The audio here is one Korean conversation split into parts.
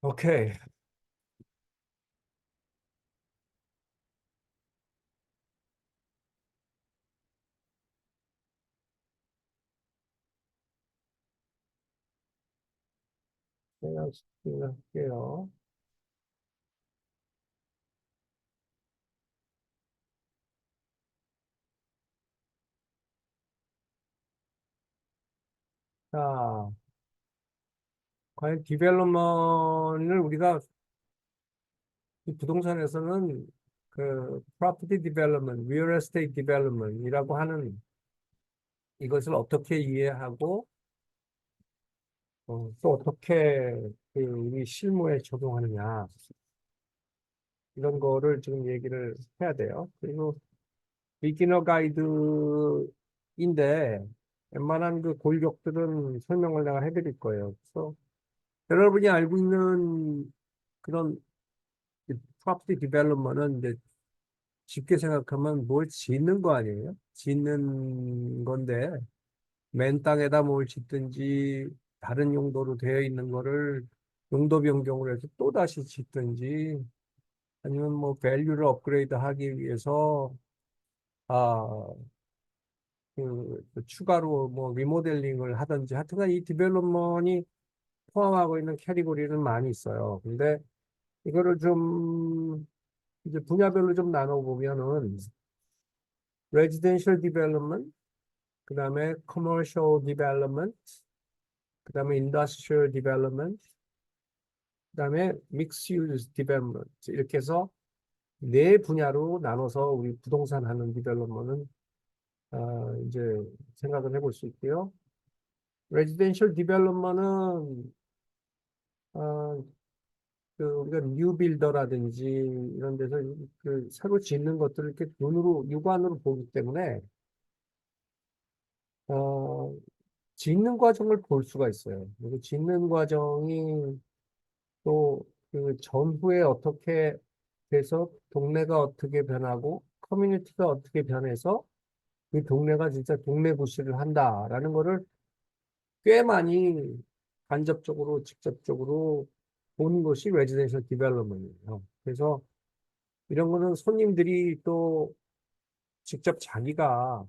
오케이. 제가 할게요. 자, 과연 디벨롭먼을 우리가 이 부동산에서는 그 property development, real estate development이라고 하는 이것을 어떻게 이해하고 또 어떻게 그 우리 실무에 적용하느냐 이런 거를 지금 얘기를 해야 돼요. 그리고 비기너 가이드인데 웬만한 그 골격들은 설명을 내가 해드릴 거예요. 그래서 여러분이 알고 있는 그런 프로퍼티 디벨롭먼은 이제 쉽게 생각하면 뭘 짓는 거 아니에요? 짓는 건데 맨 땅에다 뭘 짓든지 다른 용도로 되어 있는 거를 용도 변경을 해서 또 다시 짓든지 아니면 뭐 밸류를 업그레이드 하기 위해서 아, 그 추가로 뭐 리모델링을 하든지 하여튼간 이 디벨롭먼이 포함하고 있는 캐리고리는 많이 있어요. 근데 이거를 좀 이제 분야별로 좀 나눠보면은 레지던셜 디벨롭먼트, 그다음에 커머셜 디벨롭먼트, 그다음에 인더스트리얼 디벨롭먼트, 그다음에 믹스 유즈 디벨롭먼트 이렇게 해서 네 분야로 나눠서 우리 부동산 하는 디벨롭먼은 이제 생각을 해볼 수 있고요. 레지던셜 디벨롭먼은 그 우리가 뉴빌더라든지 이런 데서 그 새로 짓는 것들을 이렇게 눈으로 육안으로 보기 때문에 어, 짓는 과정을 볼 수가 있어요. 그리고 짓는 과정이 또 그 전후에 어떻게 돼서 동네가 어떻게 변하고 커뮤니티가 어떻게 변해서 그 동네가 진짜 동네 구실을 한다라는 거를 꽤 많이 간접적으로 직접적으로 보는 것이 레지던셜 디벨롭먼트예요. 그래서 이런 거는 손님들이 또 직접 자기가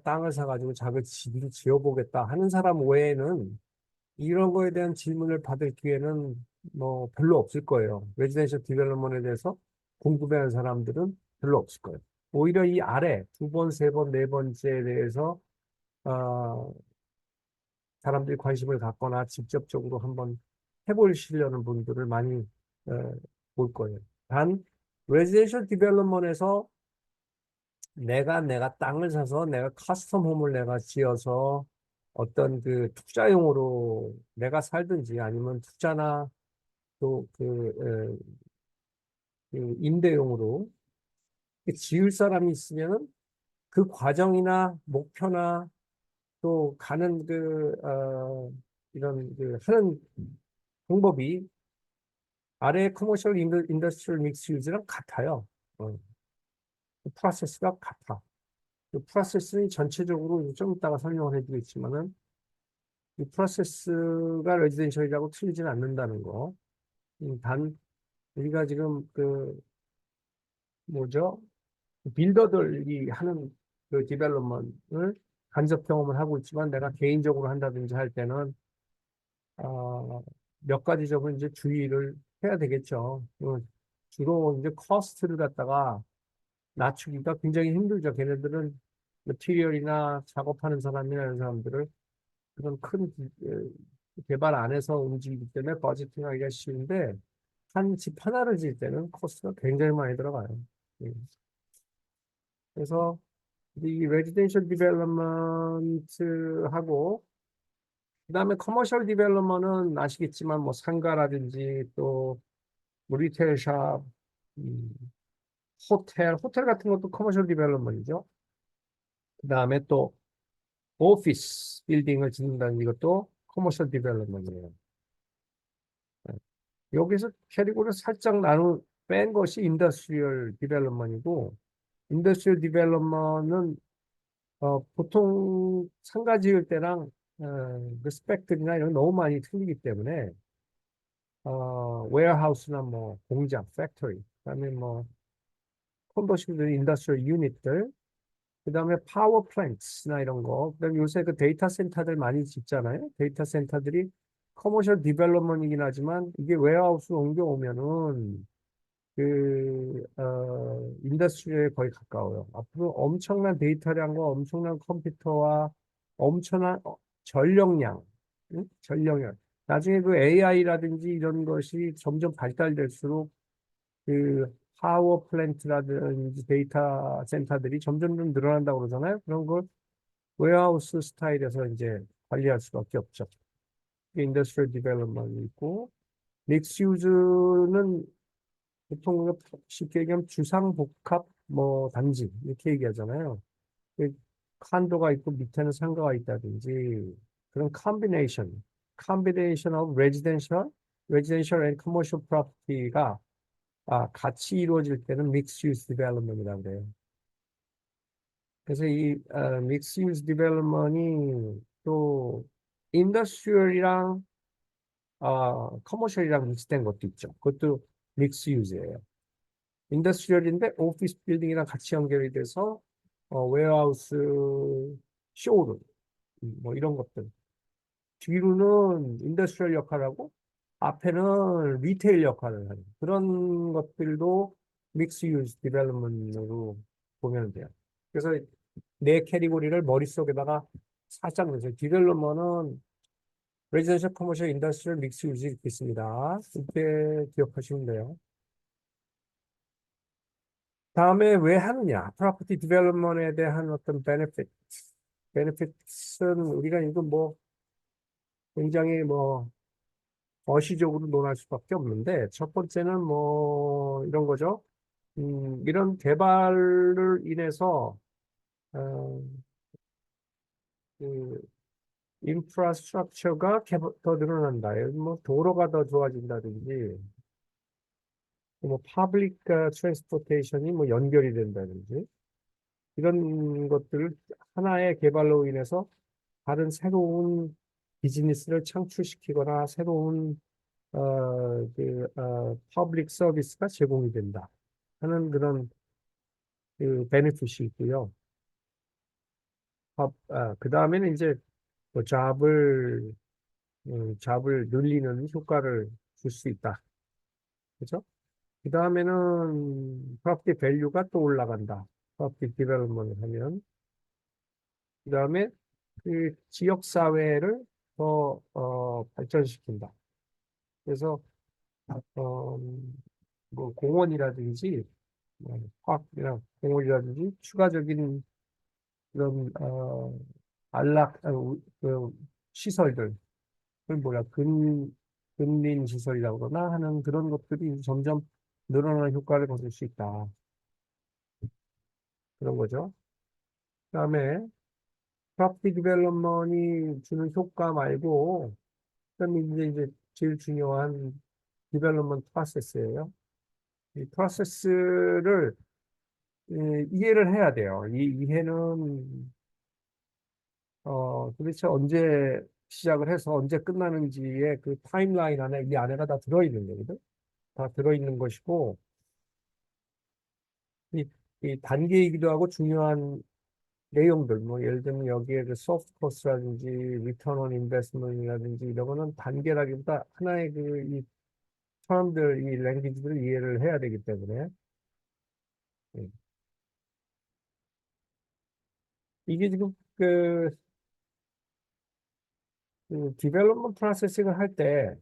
땅을 사가지고 자기 집을 지어보겠다 하는 사람 외에는 이런 거에 대한 질문을 받을 기회는 뭐 별로 없을 거예요. 레지던셜 디벨롭먼트에 대해서 궁금해하는 사람들은 별로 없을 거예요. 오히려 이 아래 두 번, 세 번, 네 번째에 대해서 어, 사람들이 관심을 갖거나 직접적으로 한번 해보시려는 분들을 많이 어, 볼 거예요. 단 레지던셜 디벨롭먼트에서 내가 땅을 사서 내가 커스텀 홈을 내가 지어서 어떤 그 투자용으로 내가 살든지 아니면 투자나 또그 그 임대용으로 지을 사람이 있으면은 그 과정이나 목표나 또 가는 이런 그 하는 방법이 아래 커머셜 인더스트리얼 믹스 유즈랑 같아요. 어, 그 프로세스가 같아. 그 프로세스는 전체적으로 좀 이따가 설명을 해드리겠지만은 이 프로세스가 레지던셜이라고 틀리진 않는다는 거. 단 우리가 지금 그 뭐죠? 빌더들이 하는 그 디벨롭먼트를 간접 경험을 하고 있지만 내가 개인적으로 한다든지 할 때는 몇 가지 점을 이제 주의를 해야 되겠죠. 주로 이제 커스트를 갖다가 낮추기가 굉장히 힘들죠. 걔네들은 머티리얼이나 작업하는 사람이나 이런 사람들을 그런 큰 개발 안에서 움직이기 때문에 버지팅하기가 쉬운데 한 집 하나를 지을 때는 코스트가 굉장히 많이 들어가요. 예. 그래서 이 레지던셜 디벨롭먼트하고 그다음에 커머셜 디벨롭먼트는 아시겠지만 뭐 상가라든지 또 뭐 리테일 샵, 음, 호텔 같은 것도 커머셜 디벨롭먼트죠. 그다음에 또 오피스 빌딩을 짓는다는 이것도 커머셜 디벨롭먼트예요. 여기서 캐리고를 살짝 나누 뺀 것이 인더스트리얼 디벨롭먼트이고 인더스트리얼 디벨롭먼트는 보통 상가 지을 때랑 그 스펙들이나 이런 거 너무 많이 틀리기 때문에 웨어하우스나 뭐 공장, 팩토리, 그다음에 뭐 콘버션 인더스트리얼 유닛들, 그다음에 파워 플랜트나 이런 거, 그다음에 요새 그 데이터 센터들 많이 짓잖아요. 데이터 센터들이 커머셜 디벨롭먼이긴 하지만 이게 웨어하우스로 옮겨오면은 인더스트리에 거의 가까워요. 앞으로 엄청난 데이터량과 엄청난 컴퓨터와 엄청난 전력량, 응? 전력량. 나중에 그 AI라든지 이런 것이 점점 발달될수록 그 파워 플랜트라든지 데이터 센터들이 점점 좀 늘어난다고 그러잖아요. 그런 걸 웨어하우스 스타일에서 이제 관리할 수밖에 없죠. 인더스트리얼 디벨롭먼이 있고, 믹스 유즈는 보통 우리가 쉽게 얘기하면 주상복합 뭐 단지 이렇게 얘기하잖아요. 그 칸도가 있고 밑에는 상가가 있다든지 그런 combination of residential and commercial property가 같이 이루어질 때는 mixed use development이라고 그래요. 그래서 이 mixed use development이 또 인더스트리얼이랑 커머셜이랑 믹스된 것도 있죠. 그것도 믹스 유즈예요. 인더스트리얼인데 오피스 빌딩이랑 같이 연결이 돼서 웨어하우스, 쇼룸 뭐 이런 것들. 뒤로는 인더스트리얼 역할하고 앞에는 리테일 역할을 하는 그런 것들도 믹스 유즈 디벨롭먼트로 보면 돼요. 그래서 네 캐리고리를 머릿속에다가 살짝 넣으세요. 디벨롭먼트는 레지던셜, 커머셜, 인더스트리얼, 믹스 유즈 이렇게 있습니다. 이렇게 기억하시면 돼요. 다음에 왜 하느냐? 프로퍼티 디벨롭먼트에 대한 어떤 베네핏. 베네핏은 우리가 이거 뭐 굉장히 뭐 어시적으로 논할 수밖에 없는데 첫 번째는 뭐 이런 거죠. 이런 개발을 인해서 어, 그 인프라스트럭처가 더 늘어난다. 뭐 도로가 더 좋아진다든지 뭐 파블릭 트랜스포테이션이 뭐 연결이 된다든지 이런 것들을 하나의 개발로 인해서 다른 새로운 비즈니스를 창출시키거나 새로운 퍼블릭 서비스가 제공이 된다 하는 그런 그 베네핏이 있고요. 그 다음에는 이제 뭐 잡을 늘리는 효과를 줄 수 있다. 그죠? 그 다음에는 프로퍼티 밸류가 또 올라간다. 프로퍼티 디벨롭먼트 하면. 그 다음에 그 지역 사회를 더 발전시킨다. 그래서 어, 뭐 공원이라든지 파크나 공원이라든지 추가적인 그런 그 시설들 그 뭐야 근린 시설이라고 그러나 하는 그런 것들이 점점 늘어나는 효과를 거둘 수 있다. 그런 거죠. 그다음에 프로퍼티 디벨롭먼이 주는 효과 말고 그다음에 이제 제일 중요한 디벨롭먼트 프로세스예요. 이 프로세스를 이해를 해야 돼요. 이 이해는 도대체 언제 시작을 해서 언제 끝나는지의 그 타임라인 안에 이 안에가 다 들어있는 거거든. 다 들어있는 것이고 이, 이 단계이기도 하고 중요한 내용들 뭐 예를 들면 여기에 그 소프트 코스라든지 리턴 온 인베스트먼트라든지 이런 거는 단계라기보다 하나의 이 사람들 이 랭귀지들을 이해를 해야 되기 때문에 예. 이게 지금 그 디벨롭먼트 프로세싱을 할 때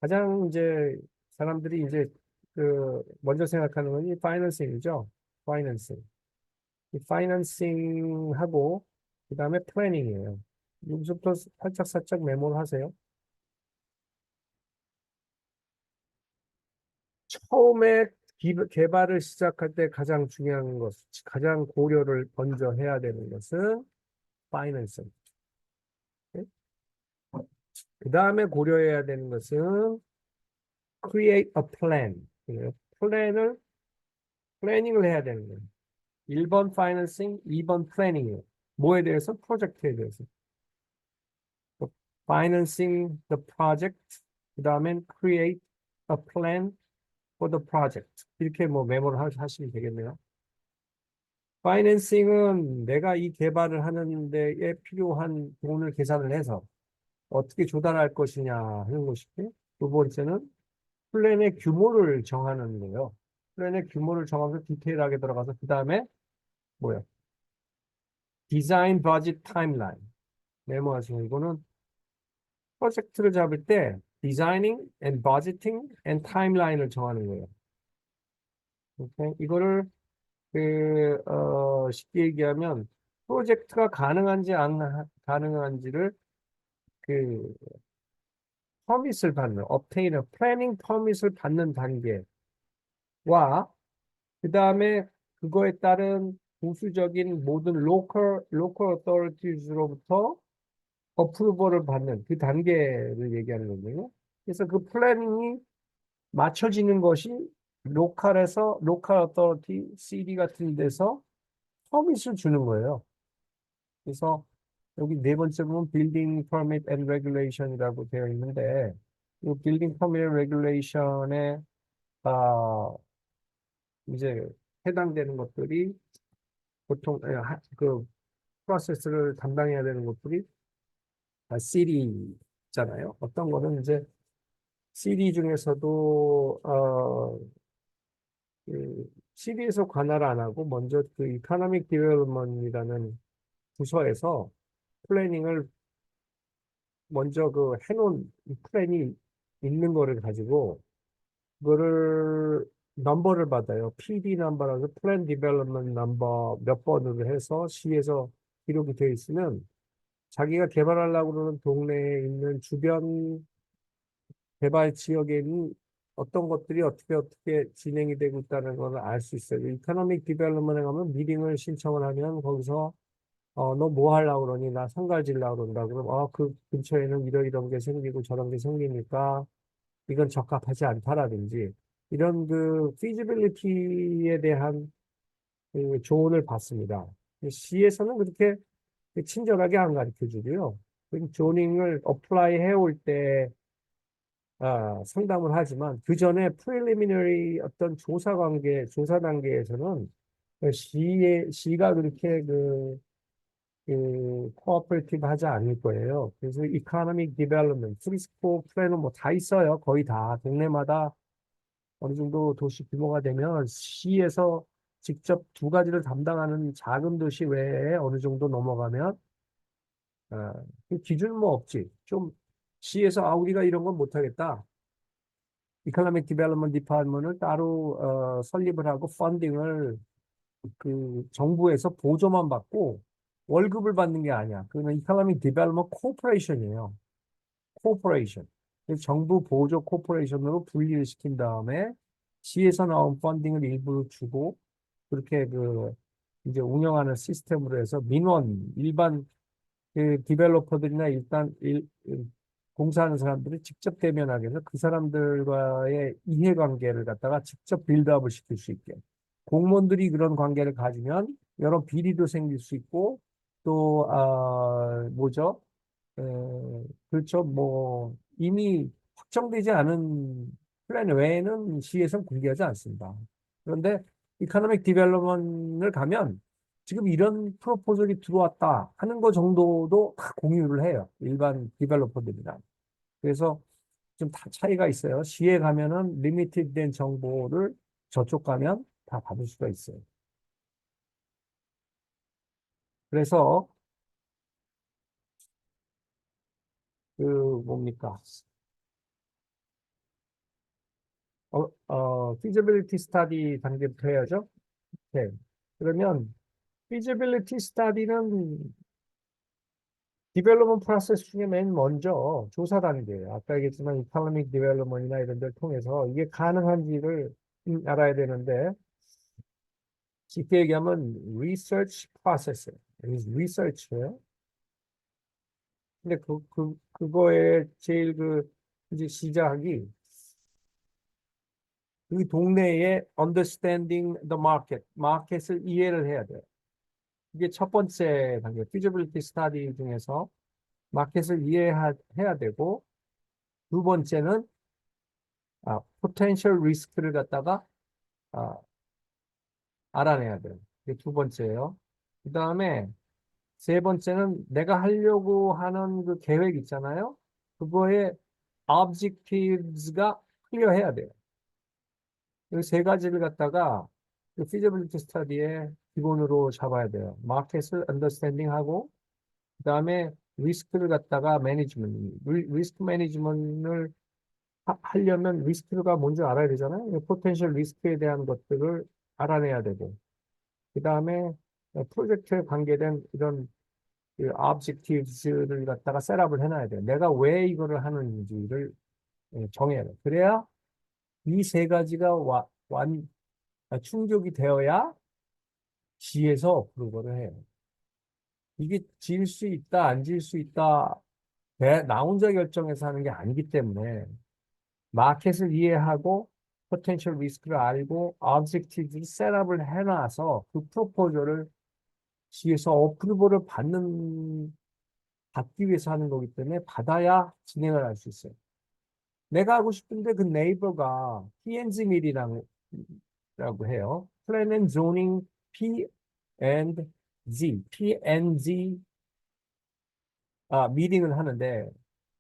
가장 이제 사람들이 이제 그 먼저 생각하는 건 이 파이낸싱이죠. 파이낸싱. 이 파이낸싱하고 그다음에 플래닝이에요. 여기서부터 살짝 메모를 하세요. 처음에 개발을 시작할 때 가장 중요한 것, 가장 고려를 먼저 해야 되는 것은 파이낸싱. 그 다음에 고려해야 되는 것은 create a plan. 플랜을 플래닝을 해야 되는 거예요. 1번 파이낸싱, 2번 플래닝이에요. 뭐에 대해서? 프로젝트에 대해서. Financing the project, 그 다음엔 create a plan for the project. 이렇게 뭐 메모를 하시면 되겠네요. 파이낸싱은 내가 이 개발을 하는 데에 필요한 돈을 계산을 해서 어떻게 조달할 것이냐 하는 것이고, 두 번째는 플랜의 규모를 정하는 거예요. 플랜의 규모를 정하면서 디테일하게 들어가서 그 다음에 뭐야? 디자인 버짓 타임라인. 메모하시면 이거는 프로젝트를 잡을 때 디자이닝 앤 버지팅 앤 타임라인을 정하는 거예요. 오케이? 이거를 쉽게 얘기하면 프로젝트가 가능한지 안 가능한지를 그 퍼밋을 받는 obtain a planning permit을 받는 단계와 그 다음에 그거에 따른 부수적인 모든 local authories로부터 어프로벌을 받는 그 단계를 얘기하는 거거든요. 그래서 그 플래닝이 맞춰지는 것이 로컬 어토리티 CD 같은 데서 퍼밋을 주는 거예요. 그래서 여기 네 번째 보면 Building Permit and Regulation이라고 되어 있는데 이 Building Permit and Regulation에 이제 해당되는 것들이 보통 그 프로세스를 담당해야 되는 것들이 CD잖아요. 어떤 거는 이제 CD 중에서도 CD에서 관할 안 하고 먼저 그 이코노믹 디벨롭먼트라는 부서에서 플래닝을 먼저 그 해놓은 플랜이 있는 거를 가지고 그거를 넘버를 받아요. PD 넘버라서 플랜 디벨롭먼트 넘버 몇 번으로 해서 시에서 기록이 되어 있으면 자기가 개발하려고 그러는 동네에 있는 주변 개발 지역에 있는 어떤 것들이 어떻게 진행이 되고 있다는 걸 알 수 있어요. 이코노믹 디벨롭먼트에 가면 미팅을 신청을 하면 거기서 너 뭐 하려고 그러니? 나 상가 지려고 그런다. 그럼 그 근처에는 이런 게 생기고 저런 게 생기니까 이건 적합하지 않다라든지 이런 그 feasibility에 대한 그 조언을 받습니다. 시에서는 그렇게 친절하게 안 가르쳐 주고요. 조닝을 어플라이 해올 때 상담을 하지만 그 전에 프리리미너리 어떤 조사 단계에서는 시가 그렇게 코어퍼레이티브 하지 않을 거예요. 그래서 이코노믹 디벨롭먼트, 프리스코 플랜은 뭐 다 있어요. 거의 다 동네마다 어느 정도 도시 규모가 되면 시에서 직접 두 가지를 담당하는 작은 도시 외에 어느 정도 넘어가면 그 기준 뭐 없지. 좀 시에서 우리가 이런 건 못하겠다. 이코노믹 디벨롭먼트 디파트먼트를 따로 설립을 하고 펀딩을 그 정부에서 보조만 받고 월급을 받는 게 아니야. 그는 이코노믹 디벨롭먼트 코퍼레이션이에요. 코퍼레이션. 정부 보조 코퍼레이션으로 분리를 시킨 다음에 시에서 나온 펀딩을 일부러 주고 그렇게 이제 운영하는 시스템으로 해서 민원 일반 그 디벨로퍼들이나 공사하는 사람들이 직접 대면하게 해서 그 사람들과의 이해관계를 갖다가 직접 빌드업을 시킬 수 있게. 공무원들이 그런 관계를 가지면 여러 비리도 생길 수 있고 또 뭐죠? 에, 그렇죠. 뭐 이미 확정되지 않은 플랜 외에는 시에서는 공개하지 않습니다. 그런데 이코노믹 디벨롭먼트를 가면 지금 이런 프로포절이 들어왔다 하는 거 정도도 다 공유를 해요. 일반 디벨로퍼들이랑. 그래서 좀 다 차이가 있어요. 시에 가면은 리미티드 된 정보를 저쪽 가면 다 받을 수가 있어요. 그래서 그 뭡니까? feasibility study 단계부터 해야죠. 네. 그러면 feasibility study는 디벨롭먼트 프로세스 중에 맨 먼저 조사 단계예요. 아까 얘기했지만 이코노믹 디벨롭먼트나 이런 데를 통해서 이게 가능한지를 알아야 되는데 쉽게 얘기하면 리서치 프로세스예요. 리서치예요. 근데 그거에 제일 이제 시작이 그 동네에 understanding the market, 마켓을 이해를 해야 돼요. 이게 첫 번째 단계, feasibility study 중에서 마켓을 이해해야 되고 두 번째는 potential risk를 갖다가 아, 알아내야 돼요. 이게 두 번째예요. 그 다음에 세 번째는 내가 하려고 하는 그 계획 있잖아요. 그거의 objectives가 클리어해야 돼요. 이 세 가지를 갖다가 그 feasibility study의 기본으로 잡아야 돼요. 마켓을 understanding 하고, 그 다음에 리스크를 갖다가 매니지먼트, 리스크 매니지먼트를 하려면 리스크가 뭔지 알아야 되잖아요. 포텐셜 리스크에 대한 것들을 알아내야 되고, 그 다음에 프로젝트에 관계된 이런 그 objectives를 갖다가 셋업을 해놔야 돼요. 내가 왜 이거를 하는지를 정해야 돼요. 그래야 이 세 가지가 충족이 되어야 지에서 어프로벌을 해요. 이게 질 수 있다, 안 질 수 있다, 나 혼자 결정해서 하는 게 아니기 때문에 마켓을 이해하고 포텐셜 리스크를 알고 objective를 셋업을 해놔서 그 프로포저를 지에서 어프로벌을 받기 위해서 하는 거기 때문에 받아야 진행을 할 수 있어요. 내가 하고 싶은데 그 네이버가 P&Z 밀이라고 해요. Plan and Zoning P&Z 미팅을 하는데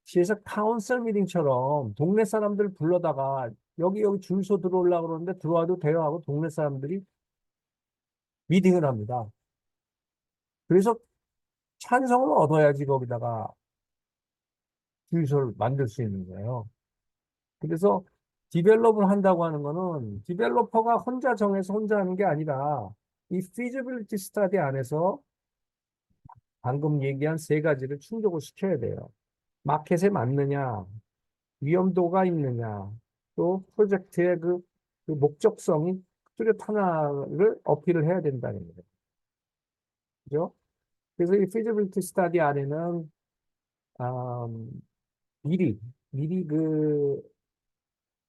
시에서 카운슬 미팅처럼 동네 사람들 불러다가 여기 줄서 들어오려고 그러는데 들어와도 돼요 하고 동네 사람들이 미팅을 합니다. 그래서 찬성을 얻어야지 거기다가 줄서를 만들 수 있는 거예요. 그래서 디벨롭을 한다고 하는 거는 디벨로퍼가 혼자 정해서 혼자 하는 게 아니라 이 feasibility study 안에서 방금 얘기한 세 가지를 충족을 시켜야 돼요. 마켓에 맞느냐, 위험도가 있느냐, 또 프로젝트의 그 목적성이 뚜렷하나를 어필을 해야 된다는 거예요. 그죠? 그래서 이 feasibility study 안에는 음, 미리 그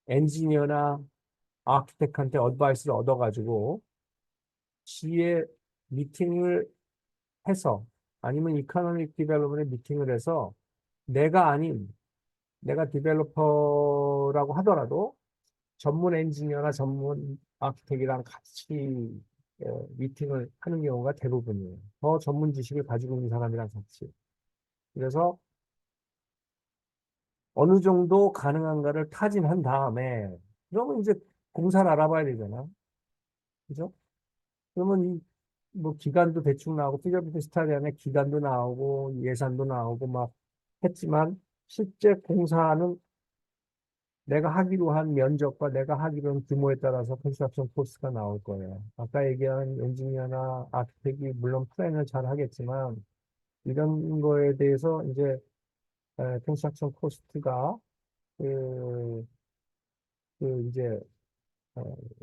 엔지니어나 아키텍트한테 어드바이스를 얻어가지고 시에 미팅을 해서 아니면 이코노믹 디벨롭먼트 미팅을 해서 내가 아닌 내가 디벨로퍼라고 하더라도 전문 엔지니어나 전문 아키텍이랑 같이 미팅을 하는 경우가 대부분이에요. 더 전문 지식을 가지고 있는 사람이랑 같이. 그래서 어느 정도 가능한가를 타진한 다음에 그러면 이제 공사를 알아봐야 되잖아. 그죠? 그러면 뭐 기간도 대충 나오고 피저비트 스타디 안에 기간도 나오고 예산도 나오고 막 했지만 실제 공사는 내가 하기로 한 면적과 내가 하기로 한 규모에 따라서 컨스트럭션 코스트가 나올 거예요. 아까 얘기한 엔지니어나 아키텍이 물론 플랜을 잘 하겠지만 이런 거에 대해서 이제 컨스트럭션 코스트가 그, 이제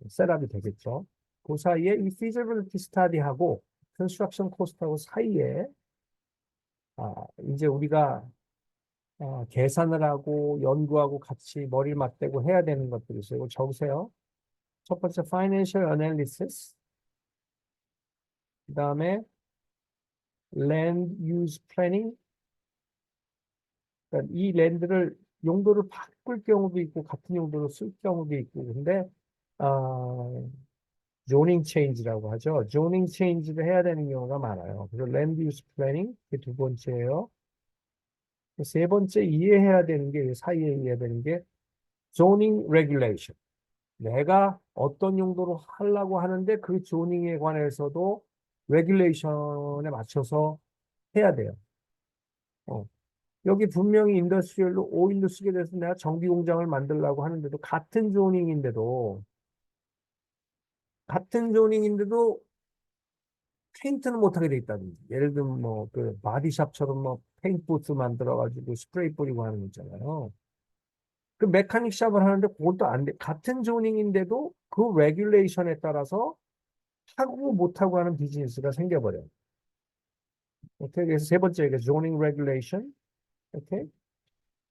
셋업이 되겠죠. 그 사이에 이 feasibility study하고 컨스트럭션 코스트하고 사이에 이제 우리가 계산을 하고 연구하고 같이 머리를 맞대고 해야 되는 것들이 있어요. 이거 적으세요. 첫 번째 financial analysis, 그 다음에 land use planning, 그러니까 이 랜드를 용도를 바꿀 경우도 있고 같은 용도로 쓸 경우도 있고 근데 zoning change라고 하죠. zoning change를 해야 되는 경우가 많아요. 그래서 land use planning 그게 두 번째예요. 세 번째 이해해야 되는 게 사이에 이해해야 되는 게 zoning regulation. 내가 어떤 용도로 하려고 하는데 그 조닝에 관해서도 레귤레이션에 맞춰서 해야 돼요. 어. 여기 분명히 인더스트리얼로 오일로 쓰게 돼서 내가 전기 공장을 만들려고 하는데도 같은 조닝인데도 페인트는 못하게 돼 있다든지 예를 들면 뭐 그 바디샵처럼 뭐 페인트 부스 만들어 가지고 스프레이 뿌리고 하는 거 있잖아요. 그 메카닉 샵을 하는데 그것도 안 돼. 같은 조닝인데도 그 레귤레이션에 따라서 하고 못하고 하는 비즈니스가 생겨버려요. 오케이. 그래서 세 번째가 zoning regulation. 오케이.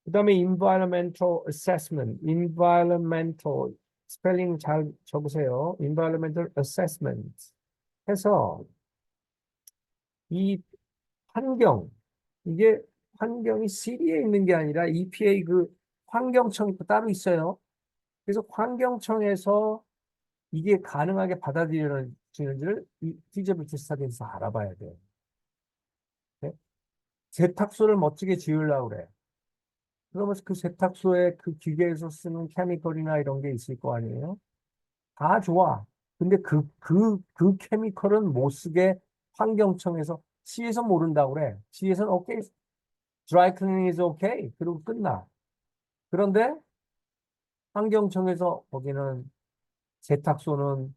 그다음에 environmental assessment. environmental 스펠링 잘 적으세요. environmental assessment 해서 이 환경 이게 환경이 시리에 있는 게 아니라 EPA 그 환경청이 또 따로 있어요. 그래서 환경청에서 이게 가능하게 받아들여지는지를 이 feasibility 스터디에서 알아봐야 돼요. 네? 세탁소를 멋지게 지으려고 그래. 그러면 그 세탁소에 그 기계에서 쓰는 케미컬이나 이런 게 있을 거 아니에요? 다 좋아. 근데 그 케미컬은 못 쓰게 환경청에서 시에서 모른다고 그래. 시에서는 오케이, dry cleaning is okay. 그리고 끝나. 그런데 환경청에서 거기는 세탁소는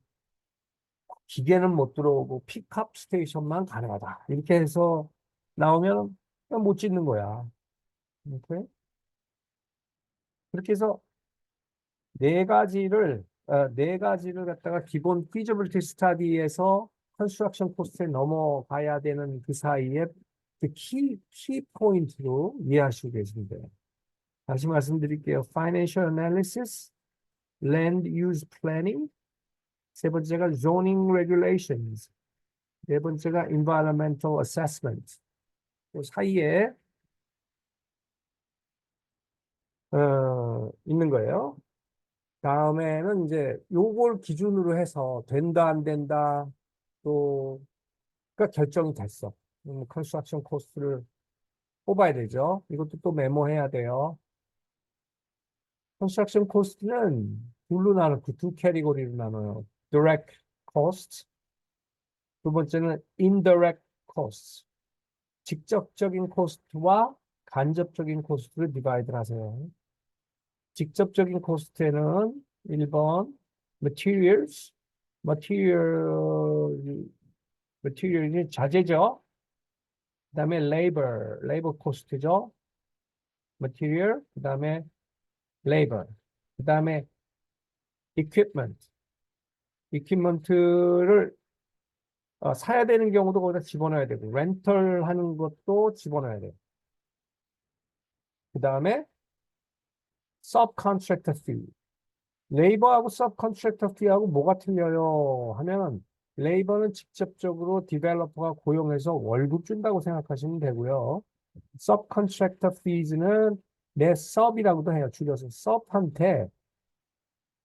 기계는 못 들어오고 픽업 스테이션만 가능하다. 이렇게 해서 나오면 그냥 못 짓는 거야. 이렇게. 그렇게 해서 네 가지를 갖다가 기본 feasibility study에서 컨스트럭션 코스트에 넘어가야 되는 그 사이에 키 포인트로 이해하시고 계시면 돼요. 다시 말씀드릴게요. Financial analysis, land use planning, 세 번째가 zoning regulations, 네 번째가 environmental assessment. 그 사이에 있는 거예요. 다음에는 이제 요걸 기준으로 해서 된다 안 된다 또 그러니까 결정이 됐어. 컨스트럭션 코스트를 뽑아야 되죠. 이것도 또 메모해야 돼요. 컨스트럭션 코스트는 둘로 나눠 두 캐리고리로 나눠요. direct cost, 두 번째는 indirect cost. 직접적인 코스트와 간접적인 코스트를 디바이드 하세요. 직접적인 코스트에는 1번 materials, material, material이 자재죠. 그다음에 labor 코스트죠. material, 그다음에 labor, 그다음에 equipment, equipment를 사야 되는 경우도 거기다 집어넣어야 되고 렌털 하는 것도 집어넣어야 돼요. 그다음에 subcontractor fee. 레이버하고 서브컨트랙터 피하고 뭐가 틀려요? 하면 레이버는 직접적으로 디벨로퍼가 고용해서 월급 준다고 생각하시면 되고요. 서브컨트랙터 피즈는 내 서브이라고도 해요. 줄여서 서브한테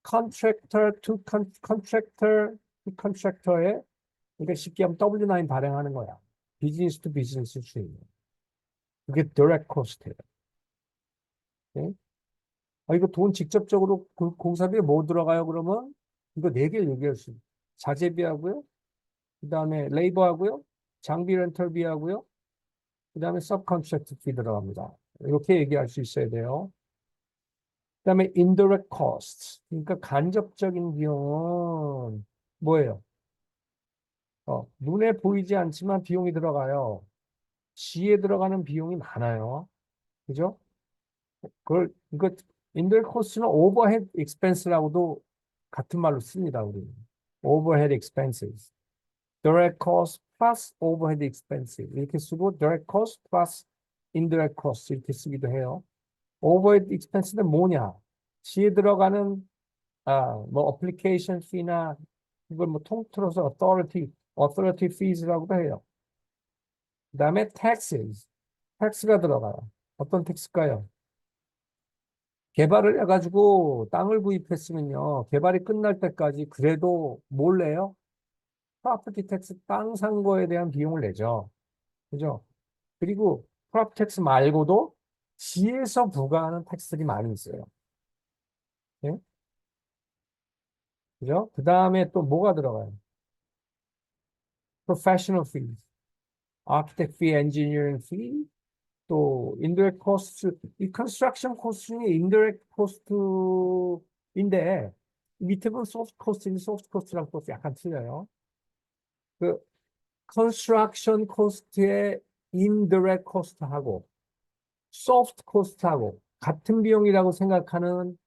컨트랙터 투 컨트랙터 투 컨트랙터에 그러니까 쉽게 하면 W9 발행하는 거야. 비즈니스 투 비즈니스 수익. 그게 direct cost예요. 네? 이거 돈 직접적으로 공사비에 뭐 들어가요? 그러면 이거 네 개 얘기할 수 있어요. 자재비하고요. 그다음에 레이버하고요. 장비 렌털비하고요. 그다음에 서브컨트랙트 피 들어갑니다. 이렇게 얘기할 수 있어야 돼요. 그다음에 indirect costs. 그러니까 간접적인 비용은 뭐예요? 눈에 보이지 않지만 비용이 들어가요. 시에 들어가는 비용이 많아요. 그죠? 이거 인direct cost는 overhead expense라고도 같은 말로 씁니다, 우리는. overhead expenses. direct cost plus overhead expenses. 이렇게 쓰고 direct cost plus indirect cost 이렇게 쓰기도 해요. overhead expense는 뭐냐? 시에 들어가는 뭐 application fee나 이걸 뭐 통틀어서 authority fees라고도 해요. 그다음에 taxes. 텍스가 들어가요. 어떤 텍스일까요? 개발을 해가지고 땅을 구입했으면요. 개발이 끝날 때까지 그래도 뭘 내요? 프로퍼티 텍스 땅 산 거에 대한 비용을 내죠. 그죠? 그리고 프로퍼티 텍스 말고도 시에서 부과하는 텍스들이 많이 있어요. 예? 그죠? 그 다음에 또 뭐가 들어가요? professional fees, architect fee, engineering fee, 또 indirect cost, 이 construction cost 중에 indirect cost인데 밑에 보면 soft cost인지 soft cost랑 또 약간 틀려요. 그 construction cost의 indirect cost하고 soft cost하고 같은 비용이라고 생각하는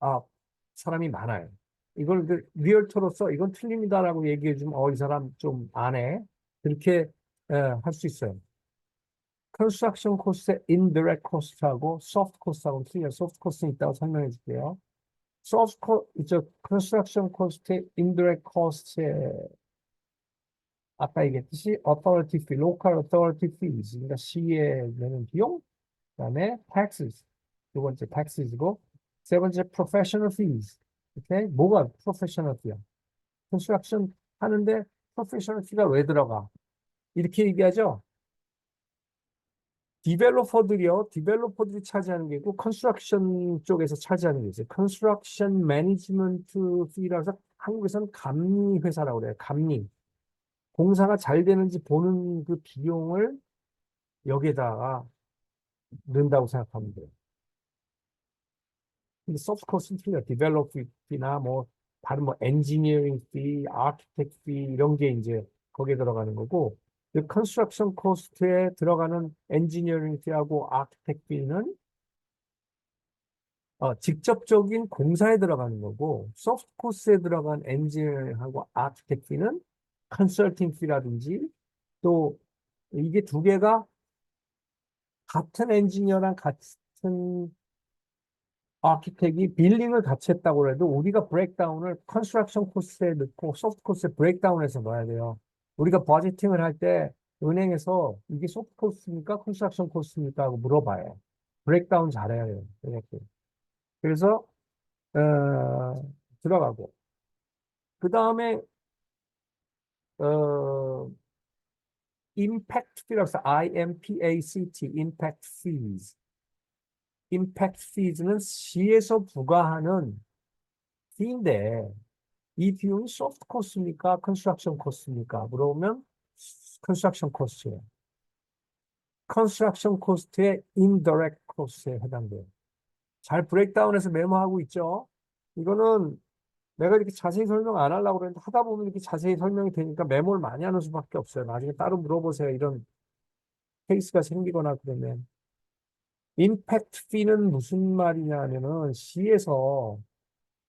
아, 사람이 많아요. 이걸 리얼터로서 이건 틀립니다라고 얘기해 주면 이 사람 좀 안 해. 그렇게 할 수 있어요. 컨스트럭션 코스트의 indirect cost하고 soft cost하고 틀려요. soft cost는 있다고 설명해 줄게요. 컨스트럭션 코스트의 indirect cost의 아까 얘기했듯이 authority fee, local authority fees, 그러니까 시에 내는 비용, 그다음에 taxes, 두 번째 taxes고, 세 번째 professional fees. 오케이? 뭐가 professional fee야? construction 하는데 professional fee가 왜 들어가? 이렇게 얘기하죠. 디벨로퍼들이 차지하는 게 있고, 컨스트럭션 쪽에서 차지하는 게 있어요. 컨스트럭션 매니지먼트 피라서 한국에서는 감리 회사라고 그래요. 감리. 공사가 잘 되는지 보는 그 비용을 여기에다가 넣는다고 생각하면 돼요. 근데 소프트 코스트는 틀려. 디벨로퍼나 뭐, 다른 뭐, 엔지니어링 피, 아키텍트 피, 이런 게 이제 거기에 들어가는 거고, 그 컨스트럭션 코스트에 들어가는 엔지니어링 피하고 아키텍트 피는 직접적인 공사에 들어가는 거고, 소프트 코스에 들어간 엔지니어링하고 아키텍트는 컨설팅 피라든지, 또 이게 두 개가 같은 엔지니어랑 같은 아키텍이 빌링을 같이 했다고 해도 우리가 브레이크다운을 컨스트럭션 코스에 넣고 소프트 코스에 브레이크다운해서 넣어야 돼요. 우리가 버제팅을 할 때 은행에서 이게 소프트 코스입니까? 컨스트럭션 코스입니까? 하고 물어봐요. 브레이크다운 잘해야 돼요. 이렇게. 그래서 들어가고. 그 다음에, 어, impact fee라고 해서 IMPACT, impact fees. impact fees는 시에서 부과하는 fee인데, 이 비용이 소프트 코스입니까? 컨스트럭션 코스입니까? 물어보면, 컨스트럭션 코스예요. 컨스트럭션 코스트의 indirect 코스트에 해당돼요. 잘 브레이크다운해서 메모하고 있죠? 이거는 내가 이렇게 자세히 설명 안 하려고 그랬는데 하다 보면 이렇게 자세히 설명이 되니까 메모를 많이 하는 수밖에 없어요. 나중에 따로 물어보세요. 이런 케이스가 생기거나 그러면. 임팩트 피는 무슨 말이냐 하면은 시에서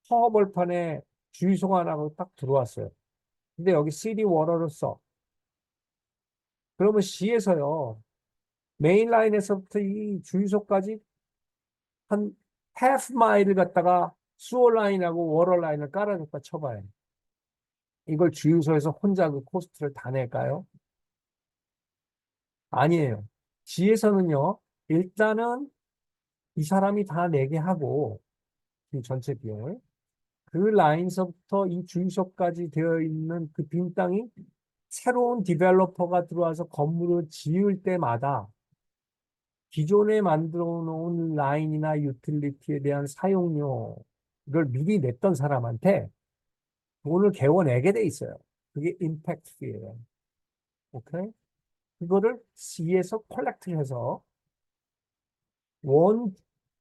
허벌판에 주유소가 하나가 딱 들어왔어요. 근데 여기 시리 워러를 써. 그러면 시에서요. 메인 라인에서부터 이 주유소까지 한 half 마일을 갖다가 수어 라인하고 워러 라인을 깔아줬다 쳐봐요. 이걸 주유소에서 혼자 그 코스트를 다 낼까요? 아니에요. 지에서는요, 일단은 이 사람이 다 내게 하고, 그 전체 비용을, 그 라인서부터 이 주유소까지 되어 있는 그 빈 땅이 새로운 디벨로퍼가 들어와서 건물을 지을 때마다 기존에 만들어 놓은 라인이나 유틸리티에 대한 사용료를 미리 냈던 사람한테 돈을 개원내게 돼 있어요. 그게 임팩트 피예요. 오케이? 그거를 C에서 컬렉트를 해서 원,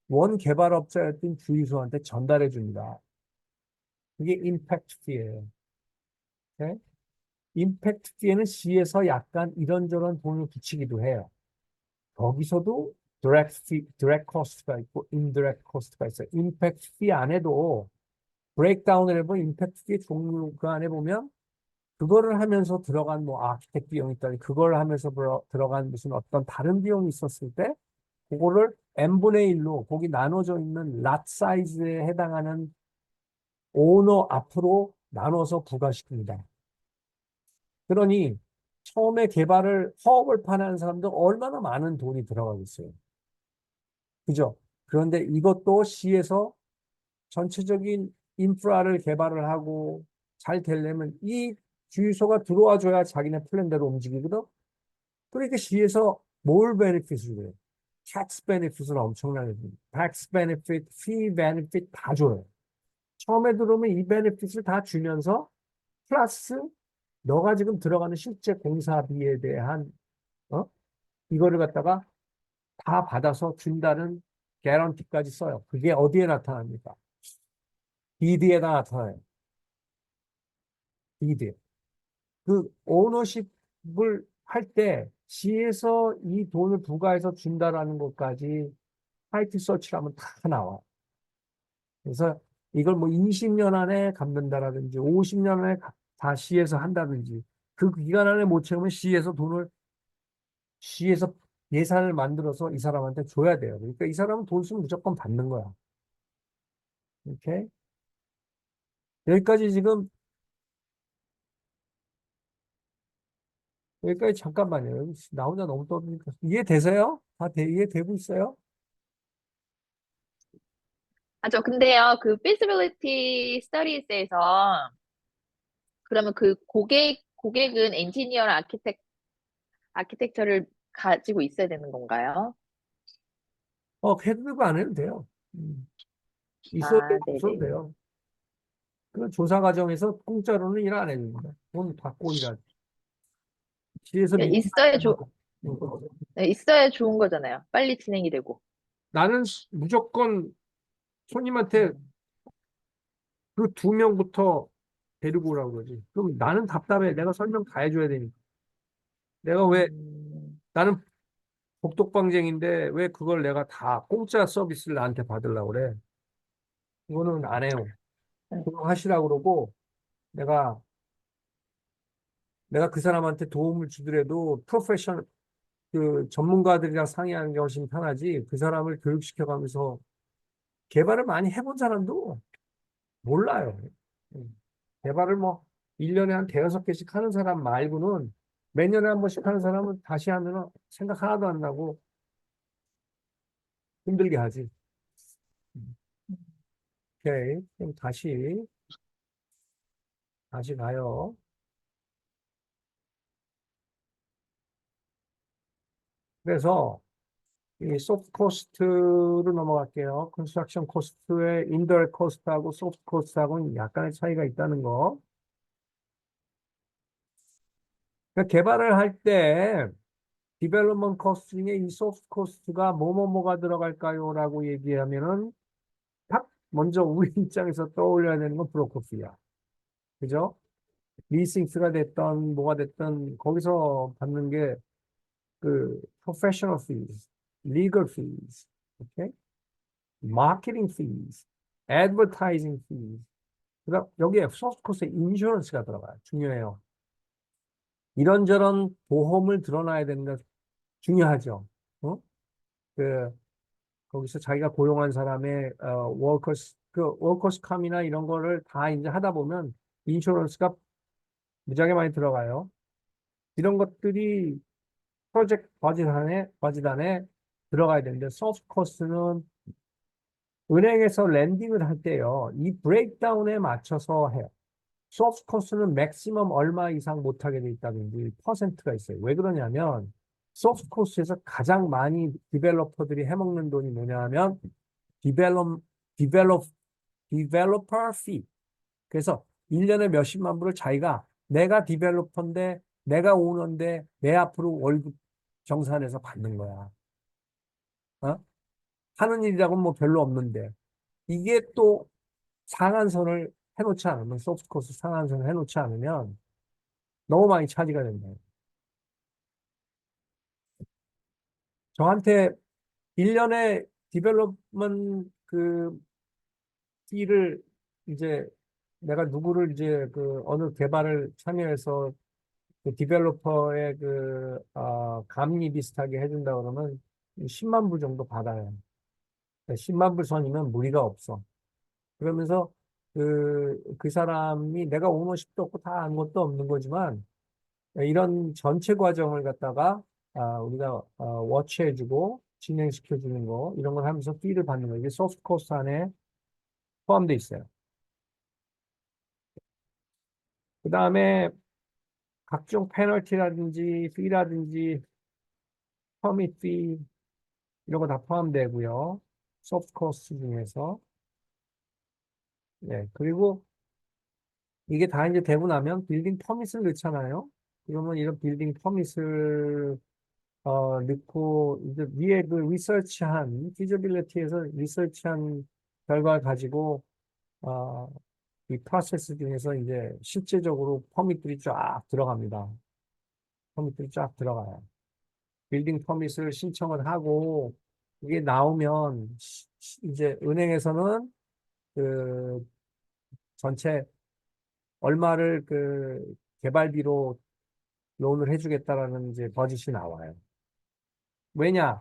원 개발업자였던 주유소한테 전달해 줍니다. 그게 임팩트 피예요. 오케이? 임팩트 피에는 C에서 약간 이런저런 돈을 붙이기도 해요. 거기서도 디렉트 코스트가 있고 인디렉트 코스트가 있어요. 임팩트 피 안에도 브레이크다운을 해보면 임팩트 피 종류 그 안에 보면 그거를 하면서 들어간 뭐 아키텍트 비용이 있다니 그걸 하면서 들어간 무슨 어떤 다른 비용이 있었을 때 그거를 n분의 1로 거기 나눠져 있는 랏 사이즈에 해당하는 오너 앞으로 나눠서 부과시킵니다. 그러니 처음에 개발을 허업을 파는 사람들 얼마나 많은 돈이 들어가겠어요. 그죠? 그런데 이것도 시에서 전체적인 인프라를 개발을 하고 잘 되려면 이 주유소가 들어와 줘야 자기네 플랜대로 움직이거든. 그러니까 시에서 뭘 베네핏을 줘요? 텍스 베네핏을 엄청나게 줍니다. 텍스 베네핏, 피 베네핏 다 줘요. 처음에 들어오면 이 베네핏을 다 주면서 플러스 너가 지금 들어가는 실제 공사비에 대한 이거를 갖다가 다 받아서 준다는 개런티까지 써요. 그게 어디에 나타납니까? DD에다 나타나요. DD. 그 오너십을 할 때 시에서 이 돈을 부과해서 준다라는 것까지 화이트 서치라면 다 나와. 그래서 이걸 뭐 20년 안에 갚는다라든지 50년 안에 다 시에서 한다든지 그 기간 안에 못 채우면 시에서 예산을 만들어서 이 사람한테 줘야 돼요. 그러니까 이 사람은 돈 쓰면 무조건 받는 거야. 이렇게 여기까지 지금 여기까지 잠깐만요. 여기 나 혼자 너무 떠드니까 이해되세요? 다 이해되고 있어요? 아, 저 근데요, 그 feasibility studies에서 그러면 그 고객은 엔지니어랑 아키텍처를 가지고 있어야 되는 건가요? 해도 되고 안 해도 돼요. 있어도 아, 되고 없어도 네네. 돼요. 그 조사 과정에서 공짜로는 일 안 해줍니다. 돈 받고 일하지. 뒤에서 네, 미팅 하고. 네, 있어야 좋은 거잖아요. 빨리 진행이 되고. 나는 무조건 손님한테 음, 그 두 명부터 데리고 오라고 그러지. 그럼 나는 답답해. 내가 설명 다 해줘야 되니까. 내가 왜, 음, 나는 복덕방쟁인데 왜 그걸 내가 다 공짜 서비스를 나한테 받으려고 그래. 이거는 안 해요. 음, 그거 하시라고 그러고 내가, 내가 그 사람한테 도움을 주더라도 그 전문가들이랑 상의하는 게 훨씬 편하지. 그 사람을 교육시켜가면서 개발을 많이 해본 사람도 몰라요. 음. 개발을 뭐 1년에 한 대여섯 개씩 하는 사람 말고는 몇 년에 한 번씩 하는 사람은 다시 하면 생각 하나도 안 나고 힘들게 하지. 음. 오케이. 그럼 다시 가요. 그래서 이 소프트 코스트로 넘어갈게요. 컨스트럭션 코스트의 인더렉트 코스트하고 소프트 코스트하고는 약간의 차이가 있다는 거. 그러니까 개발을 할 때 디벨롭먼트 코스트 중에 이 소프트 코스트가 뭐뭐뭐가 들어갈까요? 라고 얘기하면은 딱 먼저 우리 입장에서 떠올려야 되는 건 브로커피야. 그죠? 리싱스가 됐던 뭐가 됐던 거기서 받는 게 그 professional fees, legal fees, okay? marketing fees, advertising fees. 그러니까 여기에 소프트 코스트에 인슈런스가 들어가요. 중요해요. 이런저런 보험을 들어놔야 되는 게 중요하죠. 어? 그 거기서 자기가 고용한 사람의 워커스 컴이나 이런 거를 다 이제 하다 보면 인슈런스가 무지하게 많이 들어가요. 이런 것들이 프로젝트 버짓안에 들어가야 되는데 소프트 코스트는 은행에서 랜딩을 할 때요. 이 브레이크다운에 맞춰서 해요. 소프트 코스트는 맥시멈 얼마 이상 못하게 돼 있다든지 퍼센트가 있어요. 왜 그러냐면 소프트 코스트에서 가장 많이 디벨로퍼들이 해먹는 돈이 뭐냐 하면 디벨롭, 디벨롭, 디벨로퍼 피. 그래서 1년에 몇십만 불을 자기가 내가 디벨로퍼인데 내가 오너인데 내 앞으로 월급 정산해서 받는 거야. 어? 하는 일이라고는 뭐 별로 없는데 이게 또 상한선을 해놓지 않으면 소프트 코스트 상한선을 해놓지 않으면 너무 많이 차지가 된다. 저한테 1년에 디벨롭먼트 그 피를 이제 내가 누구를 이제 그 어느 개발을 참여해서 그 디벨로퍼의 감리 비슷하게 해준다 그러면 10만 불 정도 받아요. 10만 불 선이면 무리가 없어. 그러면서 그 사람이 내가 오너십도 없고 다 아무것도 없는 거지만 이런 전체 과정을 갖다가 우리가 워치해주고 진행시켜주는 거 이런 걸 하면서 피를 받는 거 이게 소프트 코스트 안에 포함되어 있어요. 그 다음에 각종 페널티라든지 피라든지 퍼밋 피 이런 거 다 포함되고요. 소프트 코스트 중에서 네 그리고 이게 다 이제 되고 나면 빌딩 퍼밋을 넣잖아요. 그러면 이런 빌딩 퍼밋을 넣고 이제 위에 그 리서치한 피저빌리티에서 리서치한 결과 가지고 어, 이 프로세스 중에서 이제 실제적으로 퍼밋들이 쫙 들어갑니다. 퍼밋들이 쫙 들어가요. 빌딩 퍼밋을 신청을 하고 이게 나오면 이제 은행에서는 그 전체 얼마를 그 개발비로 론을 해주겠다라는 이제 버짓이 나와요. 왜냐?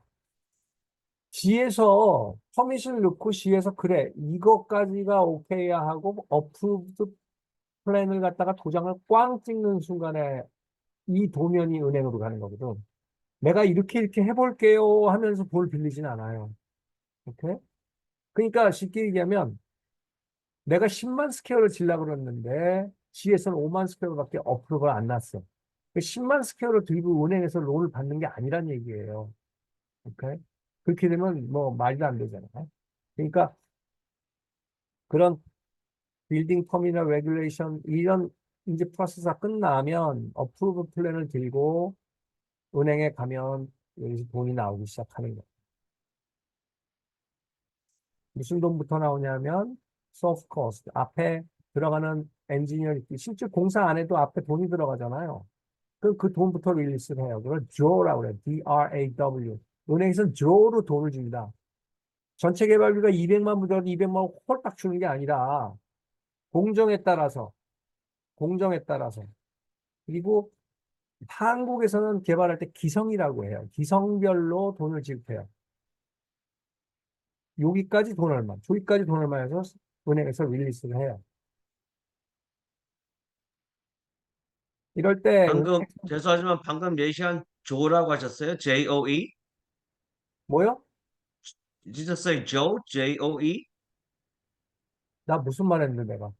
시에서 퍼미션을 넣고 시에서 그래 이것까지가 오케이야 하고 어프로브드 플랜을 갖다가 도장을 꽝 찍는 순간에 이 도면이 은행으로 가는 거거든. 내가 이렇게 해볼게요 하면서 볼 빌리진 않아요. 오케이? 그러니까 쉽게 얘기하면 내가 10만 스퀘어를 지려고 그랬는데 G에서는 5만 스퀘어밖에 어프로가 안 났어. 10만 스퀘어를 들고 은행에서 론을 받는 게 아니란 얘기예요. 오케이? 그렇게 되면 뭐 말도 안 되잖아요. 그러니까 그런 빌딩 터미널 레귤레이션 이런 이제 프로세스가 끝나면 어프로브 플랜을 들고 은행에 가면 여기서 돈이 나오기 시작하는 거예요. 무슨 돈부터 나오냐면 소프트 코스트 앞에 들어가는 엔지니어링 실제 공사 안 해도 앞에 돈이 들어가잖아요. 그 돈부터 릴리스를 해요. 그걸 draw라고 그래요. DRAW. 은행에서는 draw로 돈을 줍니다. 전체 개발비가 200만 불더라도 200만 원 홀딱 주는 게 아니라 공정에 따라서 공정에 따라서 그리고 한국에서는 개발할 때 기성이라고 해요. 기성별로 돈을 지급해요. 여기까지 돈 얼마, 저기까지 돈 얼마 해서 은행에서 릴리스를 해요. 이럴 때 방금 죄송하지만 방금 예시한 조라고 하셨어요? Joe? 뭐요? Did you just say Joe? Joe? 나 무슨 말 했는데 내가.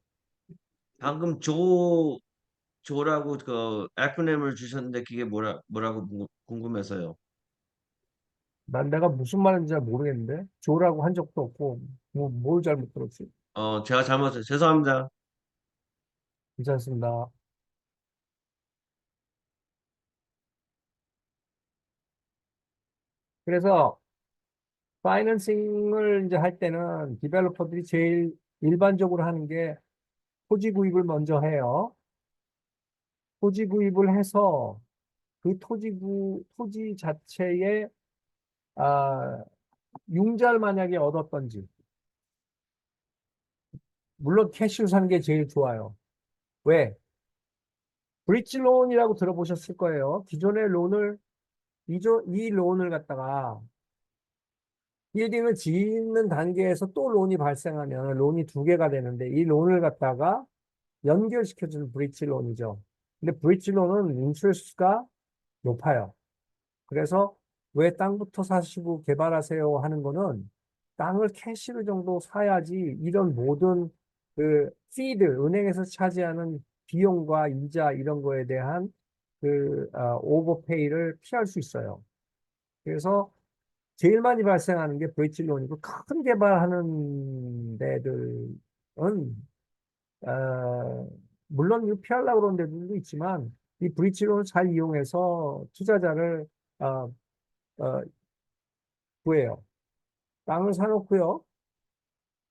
방금 조라고 그 애크로님을 주셨는데 그게 뭐라고 궁금해서요. 난 내가 무슨 말 했는지 잘 모르겠는데. 조라고 한 적도 없고, 뭘 잘못 들었지? 제가 잘못했어요. 죄송합니다. 괜찮습니다. 그래서 파이낸싱을 이제 할 때는 디벨로퍼들이 제일 일반적으로 하는 게 토지 구입을 먼저 해요. 토지 구입을 해서 그 토지 자체에 아, 융자를 만약에 얻었던지 물론 캐시로 사는 게 제일 좋아요. 왜? 브릿지 론이라고 들어보셨을 거예요. 기존의 론을 이 론을 갖다가 빌딩을 짓는 단계에서 또 론이 발생하면 론이 두 개가 되는데 이 론을 갖다가 연결시켜주는 브릿지 론이죠. 근데 브릿지 론은 인트레스트가 높아요. 그래서 왜 땅부터 사시고 개발하세요 하는 거는 땅을 캐시를 정도 사야지 이런 모든 그 피드, 은행에서 차지하는 비용과 이자 이런 거에 대한 오버페이를 피할 수 있어요. 그래서 제일 많이 발생하는 게 브릿지 론이고 큰 개발하는 데들은 어, 물론 이거 피하려고 그러는 데들도 있지만 이 브릿지 론을 잘 이용해서 투자자를 어, 어, 구해요. 땅을 사놓고요.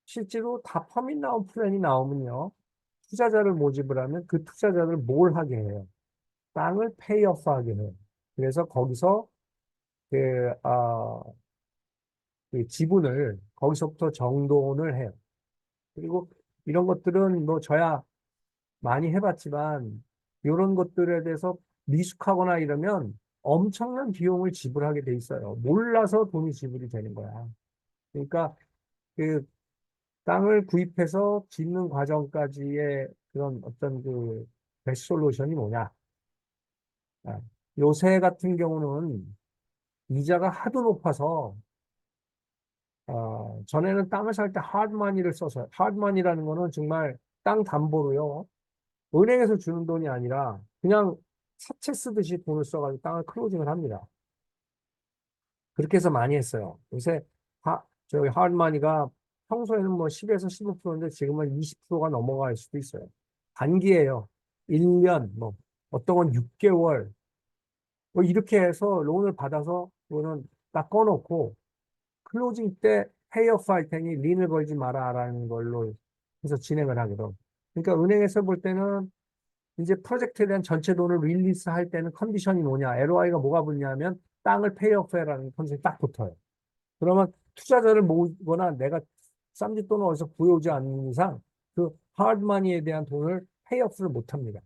실제로 다 퍼밋 나온 플랜이 나오면요. 투자자를 모집을 하면 그 투자자를 뭘 하게 해요? 땅을 페이오프 하게 해요. 그래서 거기서 그, 어, 그 지분을 거기서부터 정돈을 해요. 그리고 이런 것들은 뭐 저야 많이 해봤지만 이런 것들에 대해서 미숙하거나 이러면 엄청난 비용을 지불하게 돼 있어요. 몰라서 돈이 지불이 되는 거야. 그러니까 그 땅을 구입해서 짓는 과정까지의 그런 어떤 그 베스트 솔루션이 뭐냐? 아, 요새 같은 경우는 이자가 하도 높아서 전에는 땅을 살 때 하드머니를 써서 하드머니라는 거는 정말 땅 담보로요. 은행에서 주는 돈이 아니라 그냥 사채 쓰듯이 돈을 써가지고 땅을 클로징을 합니다. 그렇게 해서 많이 했어요. 요새 저희 하드머니가 평소에는 뭐 10에서 15%인데 지금은 20%가 넘어갈 수도 있어요. 단기예요. 1년, 뭐 어떤 건 6개월, 뭐 이렇게 해서 론을 받아서 그거는 딱 꺼놓고 클로징 때 페이오프 할 테니 린을 걸지 마라라는 걸로 해서 진행을 하거든. 그러니까 은행에서 볼 때는 이제 프로젝트에 대한 전체 돈을 릴리스 할 때는 컨디션이 뭐냐, LOI가 뭐가 붙냐면 땅을 페이오프 해라는 컨디션이 딱 붙어요. 그러면 투자자를 모으거나 내가 쌈짓 돈을 어디서 구해오지 않는 이상 그 하드머니에 대한 돈을 페이오프를 못 합니다.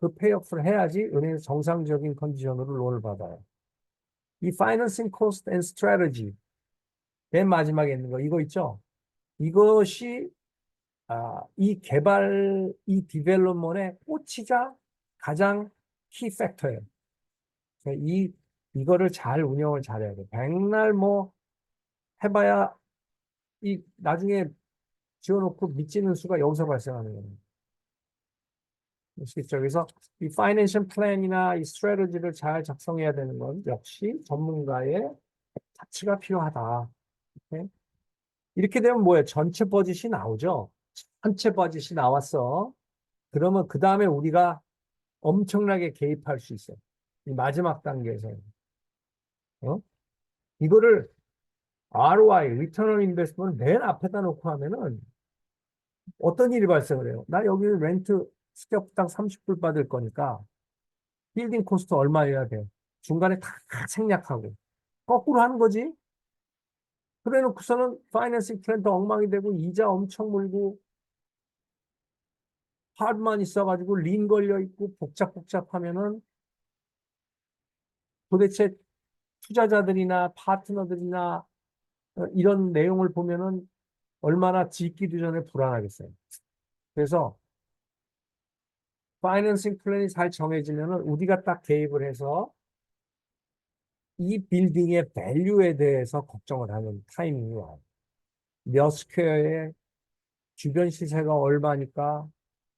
그 페이오프를 해야지 은행에서 정상적인 컨디션으로 론을 받아요. 이 파이낸싱 코스트 앤 스트래티지 맨 마지막에 있는 거 이거 있죠? 이것이 이 디벨롭먼의 꽃이자 가장 키 팩터예요. 이거를 잘 운영을 잘해야 돼. 백날 뭐 해봐야 이 나중에 지어놓고 미치는 수가 여기서 발생하는 거예요. 아시겠죠? 그래서 이 파이낸셜 플랜이나 이 스트래티지를 잘 작성해야 되는 건 역시 전문가의 자치가 필요하다. 오케이? 이렇게 되면 뭐예요? 전체 버짓이 나오죠? 전체 버짓이 나왔어. 그러면 그 다음에 우리가 엄청나게 개입할 수 있어요. 이 마지막 단계에서. 어? 이거를 ROI, Return on Investment 맨 앞에다 놓고 하면은 어떤 일이 발생을 해요? 나 여기 렌트 스퀘어당 30불 받을 거니까 빌딩 코스트 얼마 해야 돼? 중간에 다 생략하고 거꾸로 하는 거지. 그래 놓고서는 파이낸싱 플랜도 엉망이 되고 이자 엄청 물고 하드만 있어가지고 린 걸려 있고 복잡하면은 도대체 투자자들이나 파트너들이나 이런 내용을 보면은 얼마나 짓기도 전에 불안하겠어요. 그래서 파이낸싱 플랜이 잘 정해지면은 우리가 딱 개입을 해서 이 빌딩의 밸류에 대해서 걱정을 하는 타이밍이 와요. 몇 스퀘어의 주변 시세가 얼마니까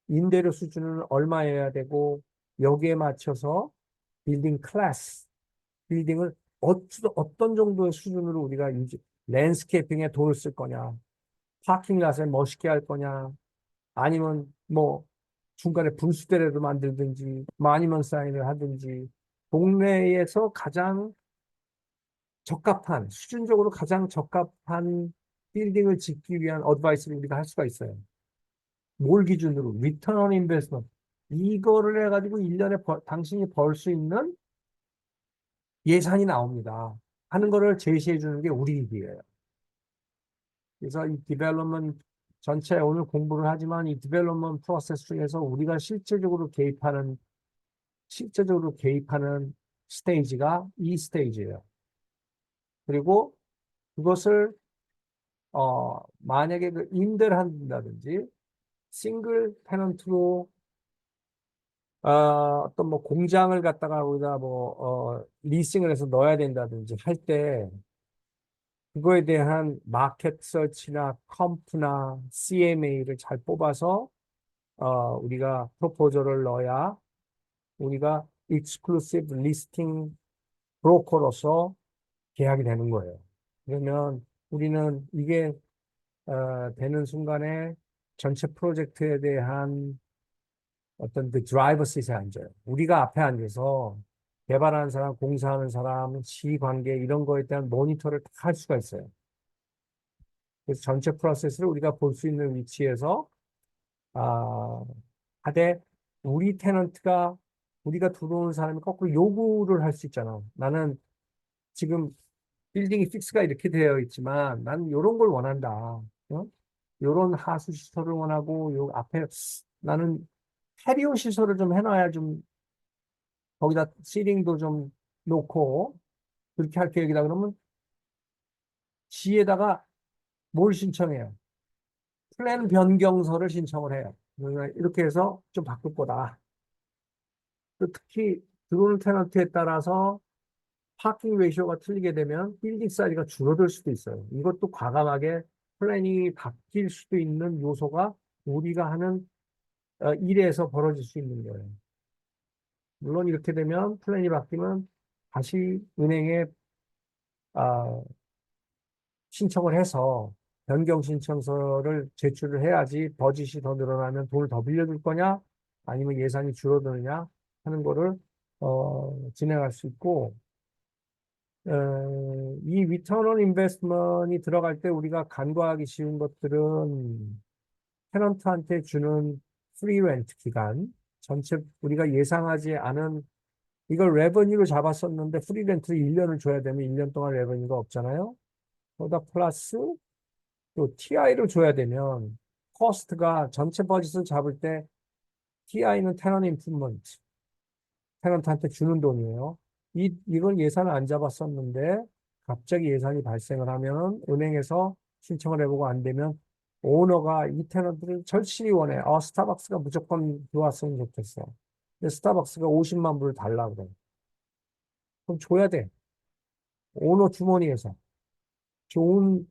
임대료 수준은 얼마여야 되고 여기에 맞춰서 빌딩 클래스, 빌딩을 어떤 정도의 수준으로 우리가 랜드스케이핑에 돈을 쓸 거냐, 파킹랏에 멋있게 할 거냐, 아니면 뭐 중간에 분수대라도 만들든지, 마니먼 사인을 하든지, 동네에서 가장 적합한, 수준적으로 가장 적합한 빌딩을 짓기 위한 어드바이스를 우리가 할 수가 있어요. 뭘 기준으로? 리턴 온 인베스트먼트. 이거를 해가지고 1년에 당신이 벌 수 있는 예산이 나옵니다. 하는 거를 제시해 주는 게 우리 일이에요. 그래서 이 디벨롭먼트 전체 오늘 공부를 하지만 이 디벨롭먼트 프로세스 중에서 우리가 실제적으로 개입하는 스테이지가 이 스테이지예요. 그리고 그것을 만약에 그 임대를 한다든지 싱글 테넌트로 어떤 뭐 공장을 갖다가 우리가 리싱을 해서 넣어야 된다든지 할 때 그거에 대한 마켓 서치나 컴프나 CMA를 잘 뽑아서 우리가 프로포저를 넣어야 우리가 익스클루시브 리스팅 브로커로서 계약이 되는 거예요. 그러면 우리는 이게 되는 순간에 전체 프로젝트에 대한 어떤 그 드라이버 시트에 앉아요. 우리가 앞에 앉아서 개발하는 사람, 공사하는 사람, 시관계 이런 거에 대한 모니터를 다 할 수가 있어요. 그래서 전체 프로세스를 우리가 볼 수 있는 위치에서 하되 우리 테넌트가 우리가 들어오는 사람이 거꾸로 요구를 할 수 있잖아. 나는 지금 빌딩이 픽스가 이렇게 되어 있지만 난 요런 걸 원한다. 어? 요런 하수 시설을 원하고 요 앞에 나는 패리오 시설을 좀 해놔야 좀 거기다 시링도 좀 놓고 그렇게 할 계획이다 그러면 시에다가 뭘 신청해요? 플랜 변경서를 신청을 해요. 그러니까 이렇게 해서 좀 바꿀 거다. 또 특히 들어오는 테너트에 따라서 파킹 레이쇼가 틀리게 되면 빌딩 사이즈가 줄어들 수도 있어요. 이것도 과감하게 플랜이 바뀔 수도 있는 요소가 우리가 하는 일에서 벌어질 수 있는 거예요. 물론 이렇게 되면 플랜이 바뀌면 다시 은행에 아, 신청을 해서 변경 신청서를 제출을 해야지 버짓이 더 늘어나면 돈을 더 빌려줄 거냐 아니면 예산이 줄어드느냐 하는 거를 진행할 수 있고 이 리턴 온 인베스트먼이 들어갈 때 우리가 간과하기 쉬운 것들은 테넌트한테 주는 프리 렌트 기간 전체 우리가 예상하지 않은 이걸 레버니로 잡았었는데 프리 렌트를 1년을 줘야 되면 1년 동안 레버니가 없잖아요. 거기다 플러스 또 TI를 줘야 되면 코스트가 전체 버짓을 잡을 때 TI는 테넌트 임프루먼트 테넌트한테 주는 돈이에요. 이걸 예산을 안 잡았었는데 갑자기 예산이 발생을 하면 은행에서 신청을 해보고 안 되면 오너가 이 테넌트를 절실히 원해. 스타벅스가 무조건 들어왔으면 좋겠어. 근데 스타벅스가 50만 불을 달라고 그래. 그럼 줘야 돼. 오너 주머니에서. 좋은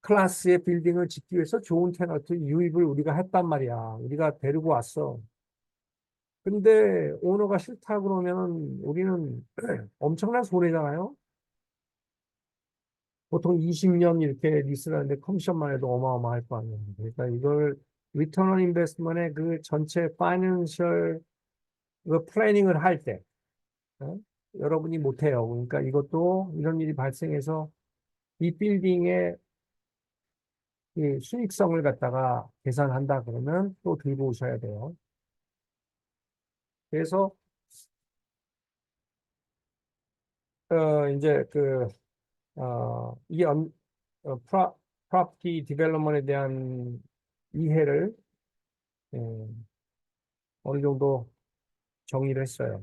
클래스의 빌딩을 짓기 위해서 좋은 테너트 유입을 우리가 했단 말이야. 우리가 데리고 왔어. 근데 오너가 싫다 그러면 우리는 엄청난 손해잖아요. 보통 20년 이렇게 리스를 하는데 커미션만 해도 어마어마할 거 아니에요. 그러니까 이걸 리턴 온 인베스트먼의 그 전체 파이낸셜 그 플래닝을 할 때, 어? 여러분이 못해요. 그러니까 이것도 이런 일이 발생해서 이 빌딩의 이 수익성을 갖다가 계산한다 그러면 또 들고 오셔야 돼요. 그래서 이제 이 프로퍼티 디벨롭먼트에 대한 이해를 예, 어느 정도 정의를 했어요.